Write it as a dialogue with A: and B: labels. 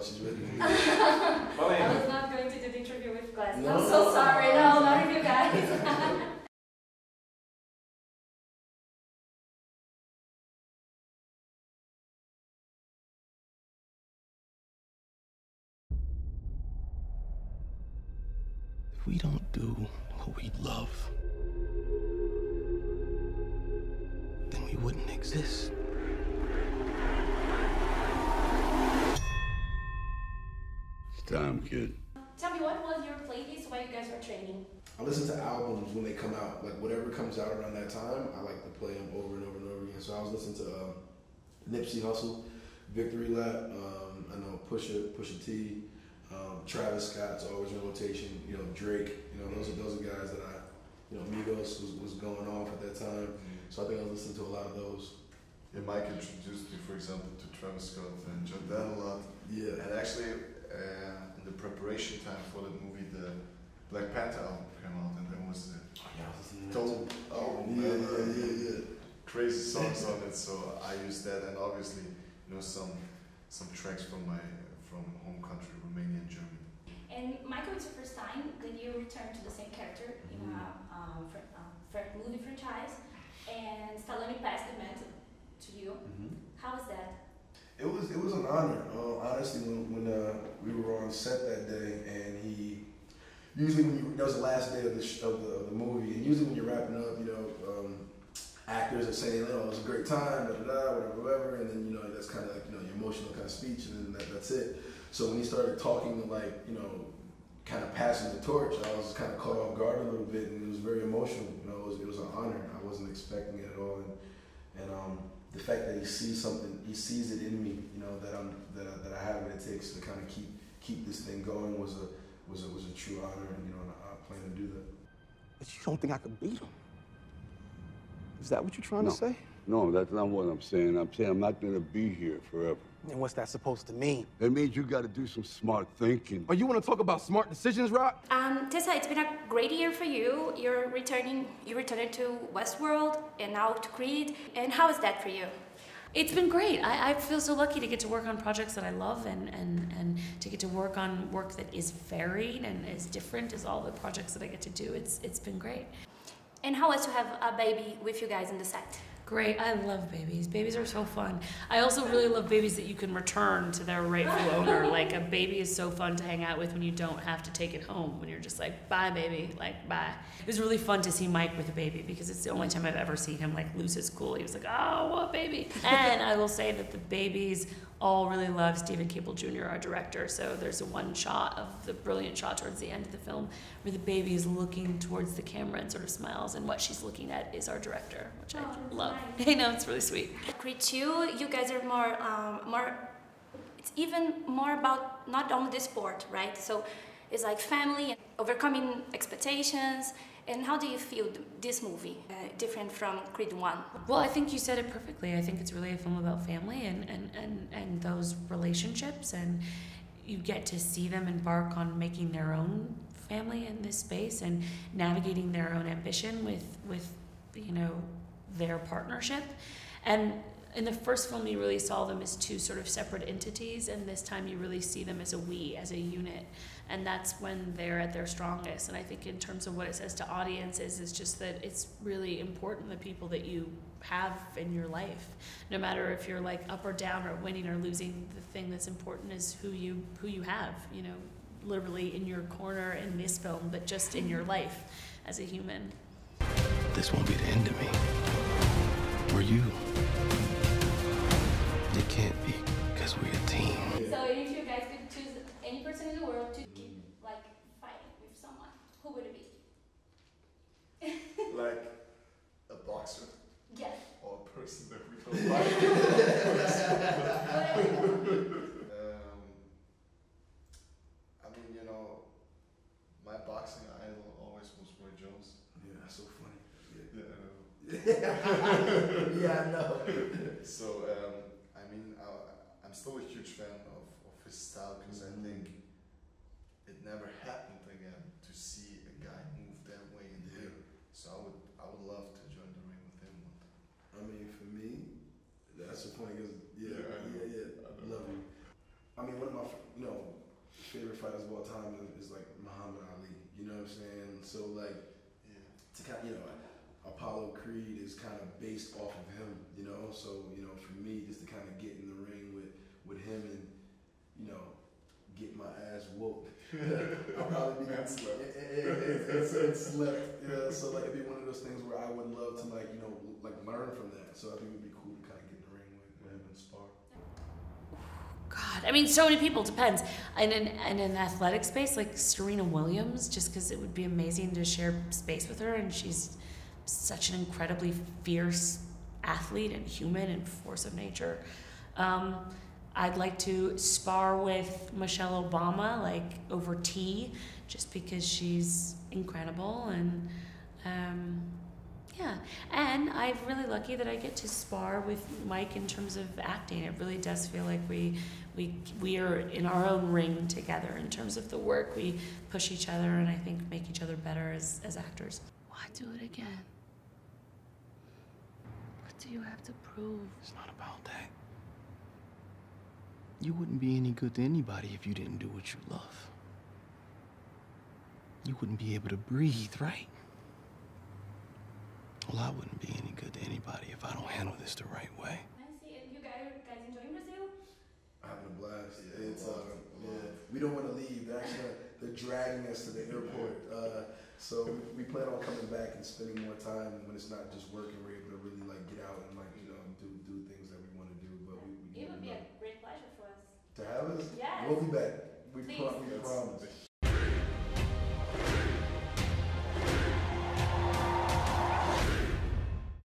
A: she's ready.
B: I was not going to do the interview with glasses. No. I'm so sorry. No, not with you guys.
C: If we don't do what we love, then we wouldn't exist.
D: It's time, kid.
B: Tell me, what was your playlist while you guys were training?
A: I listen to albums when they come out. Like whatever comes out around that time, I like to play them over and over and over again. So I was listening to Nipsey Hussle, Victory Lap, I know Pusha T, Travis Scott's always in rotation. You know, Drake. You know, those are guys that Migos was going off at that time. So I think I was listening to a lot of those.
E: Yeah, Mike introduced me, for example, to Travis Scott and Jordan a lot. Yeah. And actually, in the preparation time for that movie, the Black Panther album came out, and there was the yeah, crazy songs on it. So I used that, and obviously, some tracks from home country, Romania and Germany.
B: And Michael, it's the first time that you return to the same character in a movie franchise, and Stallone passed the mantle to you. How was that?
A: It was an honor. Honestly, when we were on set that day, and he usually that was the last day of the movie, and usually when you're wrapping up, actors are saying, "Oh, it was a great time," whatever, and then that's kind of like your emotional kind of speech, and then that's it. So when he started talking, kind of passing the torch, I was kind of caught off guard a little bit, and it was very emotional. It was an honor. I wasn't expecting it at all, and the fact that he sees something, he sees it in me, that I have what it takes to kind of keep this thing going was a true honor, and I plan to do that.
C: But you don't think I could beat him? Is that what you're trying to say?
D: No, that's not what I'm saying. I'm saying I'm not gonna be here forever.
C: And what's that supposed to mean?
D: That means you gotta do some smart thinking.
C: Oh, you wanna talk about smart decisions, Rock?
B: Tessa, it's been a great year for you. You returned to Westworld and now to Creed. And how is that for you?
F: It's been great. I feel so lucky to get to work on projects that I love and to get to work on work that is varied and is different as all the projects that I get to do. It's been great.
B: And how was to have a baby with you guys in the set?
F: Great. I love babies. Babies are so fun. I also really love babies that you can return to their rightful owner. Like, a baby is so fun to hang out with when you don't have to take it home, when you're just like, bye, baby, like, bye. It was really fun to see Mike with a baby because it's the only time I've ever seen him, like, lose his cool. He was like, oh, what baby? And I will say that the babies all really love Stephen Cable Jr., our director. So there's one shot of the brilliant shot towards the end of the film where the baby is looking towards the camera and sort of smiles, and what she's looking at is our director, which I love.
B: Nice.
F: I know, it's really sweet.
B: Creed 2, you guys are more, it's even more about not only the sport, right? So it's like family, overcoming expectations. And how do you feel this movie, different from Creed 1?
F: Well, I think you said it perfectly. I think it's really a film about family and those relationships, and you get to see them embark on making their own family in this space and navigating their own ambition with their partnership. And in the first film, you really saw them as two sort of separate entities, and this time you really see them as a we, as a unit. And that's when they're at their strongest. And I think in terms of what it says to audiences, is just that it's really important, the people that you have in your life. No matter if you're like up or down or winning or losing, the thing that's important is who you have, literally in your corner in this film, but just in your life as a human.
C: This won't be the end of me. Or you. It can't be, because we're a team.
B: So if you guys could choose any person in the world to keep fighting with someone, who would it be?
E: Like a boxer?
B: Yeah.
E: Or a person that we don't like? My boxing idol always was Roy Jones.
A: Yeah, that's so funny.
E: Yeah,
A: yeah, I know.
E: So, I'm still a huge fan of his style, because I think it never happened again to see a guy move that way in the ring. So I would love to join the ring with him one time.
A: I mean, for me, that's so funny, because I love him. I mean, one of my all time is like Muhammad Ali. You know what I'm saying? So like, to kind of, you know, Apollo Creed is kind of based off of him. You know, so you know, for me, just to kind of get in the ring with him and, you know, get my ass whooped. I'll probably be and slept. Yeah, so like it'd be one of those things where I would love to like, you know, like learn from that. So I think it'd be cool to kind of get in the ring with him and spar.
F: God, I mean, so many people, depends. And in an athletic space, like Serena Williams, just because it would be amazing to share space with her, and she's such an incredibly fierce athlete and human and force of nature. I'd like to spar with Michelle Obama, like over tea, just because she's incredible. And yeah, and I'm really lucky that I get to spar with Mike in terms of acting. It really does feel like we are in our own ring together in terms of the work. We push each other and I think make each other better as actors.
G: Why do it again? What do you have to prove?
C: It's not about that. You wouldn't be any good to anybody if you didn't do what you love. You wouldn't be able to breathe, right? Well, I wouldn't be any good to anybody if I don't handle this the right way.
B: I see. And you guys enjoying Brazil?
A: Having a blast. It's we don't want to leave. They're dragging us to the airport. So we plan on coming back and spending more time when it's not just work, and we're able to really like get out and like, you know, do things that we want to do. But we
B: It would be a great pleasure for us.
A: to have us.
B: Yes.
A: We'll be back. We
B: Please.
A: promise.